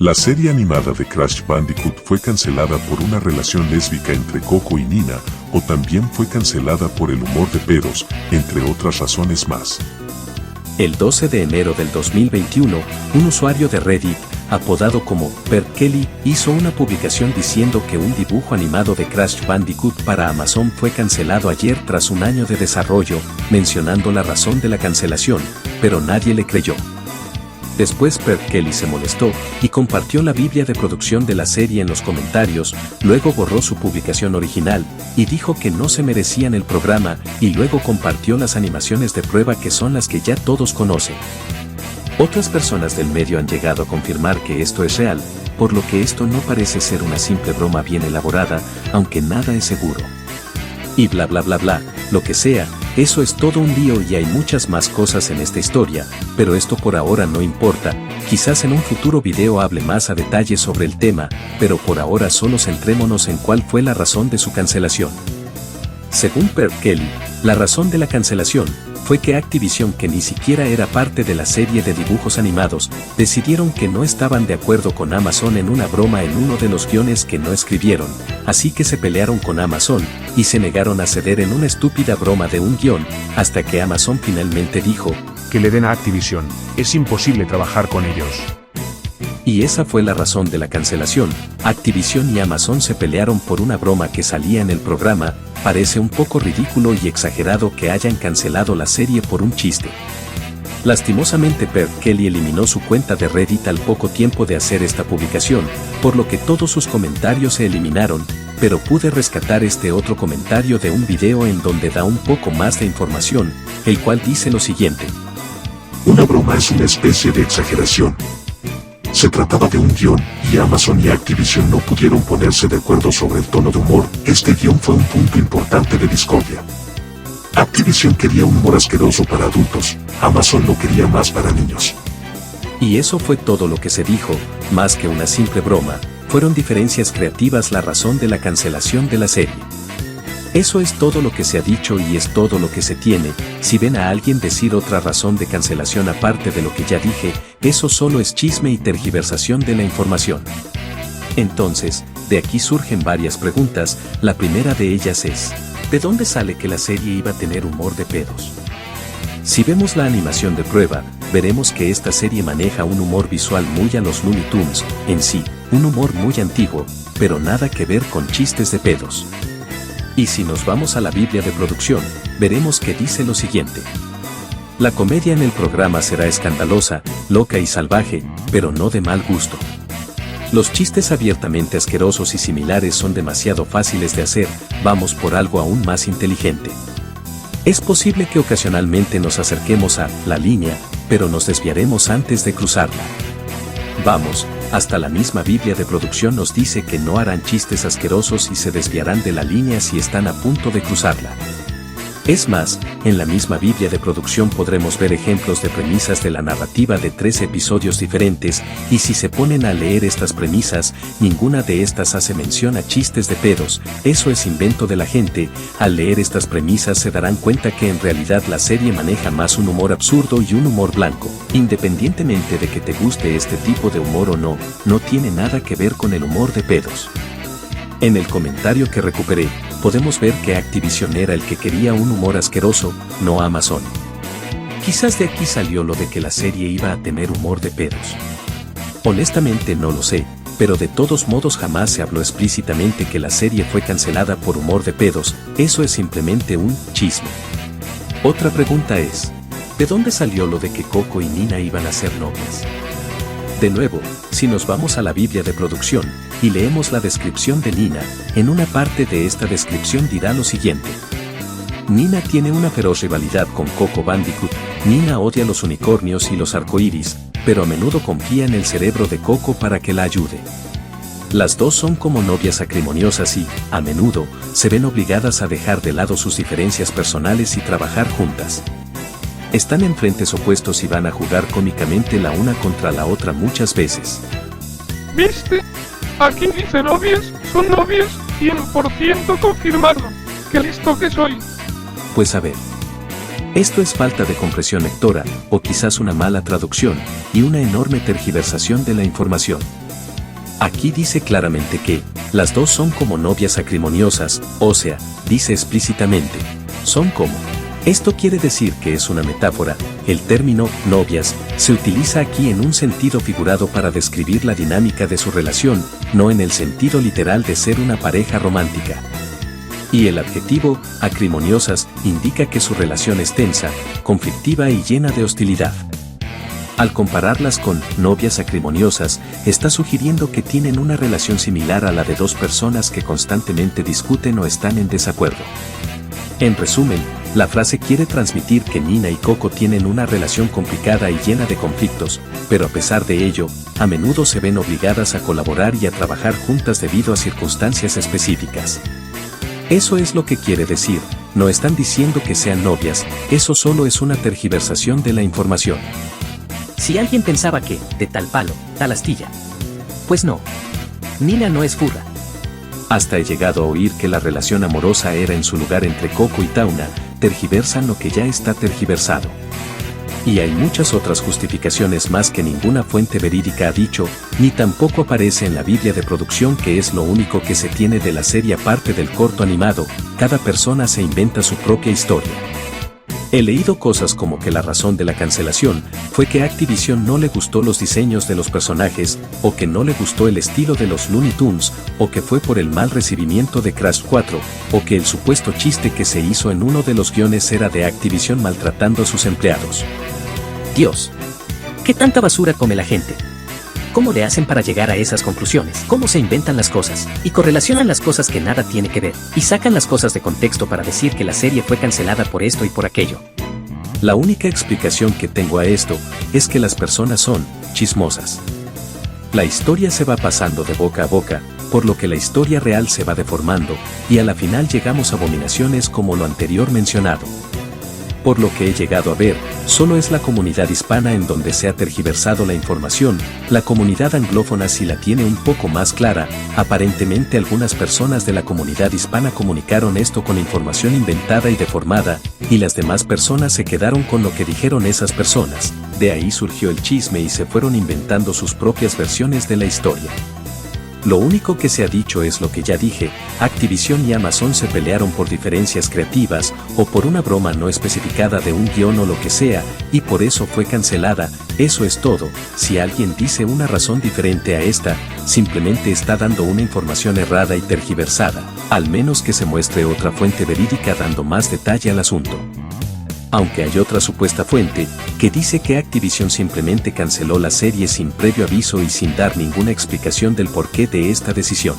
La serie animada de Crash Bandicoot fue cancelada por una relación lésbica entre Coco y Nina, o también fue cancelada por el humor de pedos, entre otras razones más. El 12 de enero del 2021, un usuario de Reddit, apodado como Perkelly, hizo una publicación diciendo que un dibujo animado de Crash Bandicoot para Amazon fue cancelado ayer tras un año de desarrollo, mencionando la razón de la cancelación, pero nadie le creyó. Después Perkelly se molestó y compartió la Biblia de producción de la serie en los comentarios, luego borró su publicación original y dijo que no se merecían el programa y luego compartió las animaciones de prueba que son las que ya todos conocen. Otras personas del medio han llegado a confirmar que esto es real, por lo que esto no parece ser una simple broma bien elaborada, aunque nada es seguro. Y bla bla bla bla, lo que sea, eso es todo un lío y hay muchas más cosas en esta historia, pero esto por ahora no importa, quizás en un futuro video hable más a detalle sobre el tema, pero por ahora solo centrémonos en cuál fue la razón de su cancelación. Según Perkelly, la razón de la cancelación fue que Activision, que ni siquiera era parte de la serie de dibujos animados, decidieron que no estaban de acuerdo con Amazon en una broma en uno de los guiones que no escribieron, así que se pelearon con Amazon y se negaron a ceder en una estúpida broma de un guión, hasta que Amazon finalmente dijo que le den a Activision, es imposible trabajar con ellos. Y esa fue la razón de la cancelación. Activision y Amazon se pelearon por una broma que salía en el programa. Parece un poco ridículo y exagerado que hayan cancelado la serie por un chiste. Lastimosamente Perkelly eliminó su cuenta de Reddit al poco tiempo de hacer esta publicación, por lo que todos sus comentarios se eliminaron, pero pude rescatar este otro comentario de un video en donde da un poco más de información, el cual dice lo siguiente. Una broma es una especie de exageración. Se trataba de un guión, y Amazon y Activision no pudieron ponerse de acuerdo sobre el tono de humor. Este guión fue un punto importante de discordia. Activision quería un humor asqueroso para adultos, Amazon lo quería más para niños. Y eso fue todo lo que se dijo, más que una simple broma, fueron diferencias creativas la razón de la cancelación de la serie. Eso es todo lo que se ha dicho y es todo lo que se tiene. Si ven a alguien decir otra razón de cancelación aparte de lo que ya dije, eso solo es chisme y tergiversación de la información. Entonces, de aquí surgen varias preguntas, la primera de ellas es, ¿de dónde sale que la serie iba a tener humor de pedos? Si vemos la animación de prueba, veremos que esta serie maneja un humor visual muy a los Looney Tunes, en sí, un humor muy antiguo, pero nada que ver con chistes de pedos. Y si nos vamos a la Biblia de producción, veremos que dice lo siguiente. La comedia en el programa será escandalosa, loca y salvaje, pero no de mal gusto. Los chistes abiertamente asquerosos y similares son demasiado fáciles de hacer, vamos por algo aún más inteligente. Es posible que ocasionalmente nos acerquemos a la línea, pero nos desviaremos antes de cruzarla. Vamos, hasta la misma Biblia de producción nos dice que no harán chistes asquerosos y se desviarán de la línea si están a punto de cruzarla. Es más, en la misma Biblia de producción podremos ver ejemplos de premisas de la narrativa de 3 episodios diferentes, y si se ponen a leer estas premisas, ninguna de estas hace mención a chistes de pedos, eso es invento de la gente. Al leer estas premisas se darán cuenta que en realidad la serie maneja más un humor absurdo y un humor blanco. Independientemente de que te guste este tipo de humor o no, no tiene nada que ver con el humor de pedos. En el comentario que recuperé, podemos ver que Activision era el que quería un humor asqueroso, no Amazon. Quizás de aquí salió lo de que la serie iba a tener humor de pedos. Honestamente no lo sé, pero de todos modos jamás se habló explícitamente que la serie fue cancelada por humor de pedos, eso es simplemente un chisme. Otra pregunta es, ¿de dónde salió lo de que Coco y Nina iban a ser novias? De nuevo, si nos vamos a la Biblia de producción y leemos la descripción de Nina, en una parte de esta descripción dirá lo siguiente. Nina tiene una feroz rivalidad con Coco Bandicoot. Nina odia los unicornios y los arcoíris, pero a menudo confía en el cerebro de Coco para que la ayude. Las dos son como novias acrimoniosas y, a menudo, se ven obligadas a dejar de lado sus diferencias personales y trabajar juntas. Están en frentes opuestos y van a jugar cómicamente la una contra la otra muchas veces. ¿Viste? Aquí dice novias, son novias, 100% confirmado. ¡Qué listo que soy! Pues a ver. Esto es falta de comprensión lectora, o quizás una mala traducción, y una enorme tergiversación de la información. Aquí dice claramente que, las dos son como novias acrimoniosas, o sea, dice explícitamente, son como. Esto quiere decir que es una metáfora. El término novias se utiliza aquí en un sentido figurado para describir la dinámica de su relación, no en el sentido literal de ser una pareja romántica. Y el adjetivo acrimoniosas indica que su relación es tensa, conflictiva y llena de hostilidad. Al compararlas con novias acrimoniosas, está sugiriendo que tienen una relación similar a la de dos personas que constantemente discuten o están en desacuerdo. En resumen, la frase quiere transmitir que Nina y Coco tienen una relación complicada y llena de conflictos, pero a pesar de ello, a menudo se ven obligadas a colaborar y a trabajar juntas debido a circunstancias específicas. Eso es lo que quiere decir, no están diciendo que sean novias, eso solo es una tergiversación de la información. Si alguien pensaba que, de tal palo, tal astilla. Pues no. Nina no es furra. Hasta he llegado a oír que la relación amorosa era en su lugar entre Coco y Tauna, tergiversan lo que ya está tergiversado. Y hay muchas otras justificaciones más que ninguna fuente verídica ha dicho, ni tampoco aparece en la Biblia de producción, que es lo único que se tiene de la serie aparte del corto animado. Cada persona se inventa su propia historia. He leído cosas como que la razón de la cancelación fue que a Activision no le gustó los diseños de los personajes, o que no le gustó el estilo de los Looney Tunes, o que fue por el mal recibimiento de Crash 4, o que el supuesto chiste que se hizo en uno de los guiones era de Activision maltratando a sus empleados. Dios. ¿Qué tanta basura come la gente? ¿Cómo le hacen para llegar a esas conclusiones? ¿Cómo se inventan las cosas? Y correlacionan las cosas que nada tiene que ver. Y sacan las cosas de contexto para decir que la serie fue cancelada por esto y por aquello. La única explicación que tengo a esto es que las personas son chismosas. La historia se va pasando de boca a boca, por lo que la historia real se va deformando, y a la final llegamos a abominaciones como lo anterior mencionado. Por lo que he llegado a ver, solo es la comunidad hispana en donde se ha tergiversado la información, la comunidad anglófona sí la tiene un poco más clara. Aparentemente algunas personas de la comunidad hispana comunicaron esto con información inventada y deformada, y las demás personas se quedaron con lo que dijeron esas personas. De ahí surgió el chisme y se fueron inventando sus propias versiones de la historia. Lo único que se ha dicho es lo que ya dije, Activision y Amazon se pelearon por diferencias creativas, o por una broma no especificada de un guión o lo que sea, y por eso fue cancelada. Eso es todo. Si alguien dice una razón diferente a esta, simplemente está dando una información errada y tergiversada, al menos que se muestre otra fuente verídica dando más detalle al asunto. Aunque hay otra supuesta fuente, que dice que Activision simplemente canceló la serie sin previo aviso y sin dar ninguna explicación del porqué de esta decisión.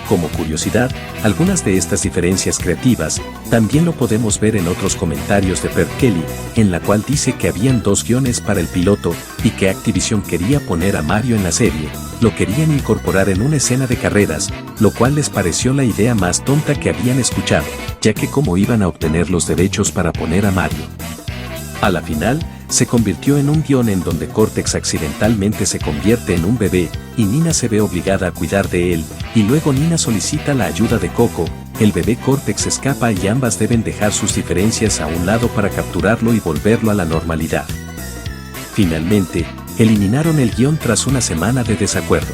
Como curiosidad, algunas de estas diferencias creativas también lo podemos ver en otros comentarios de Per Kelly, en la cual dice que habían dos guiones para el piloto, y que Activision quería poner a Mario en la serie, lo querían incorporar en una escena de carreras, lo cual les pareció la idea más tonta que habían escuchado, ya que cómo iban a obtener los derechos para poner a Mario. A la final, se convirtió en un guión en donde Cortex accidentalmente se convierte en un bebé, y Nina se ve obligada a cuidar de él, y luego Nina solicita la ayuda de Coco, el bebé Cortex escapa y ambas deben dejar sus diferencias a un lado para capturarlo y volverlo a la normalidad. Finalmente, eliminaron el guión tras una semana de desacuerdo.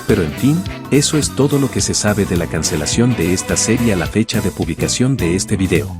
Pero en fin, eso es todo lo que se sabe de la cancelación de esta serie a la fecha de publicación de este video.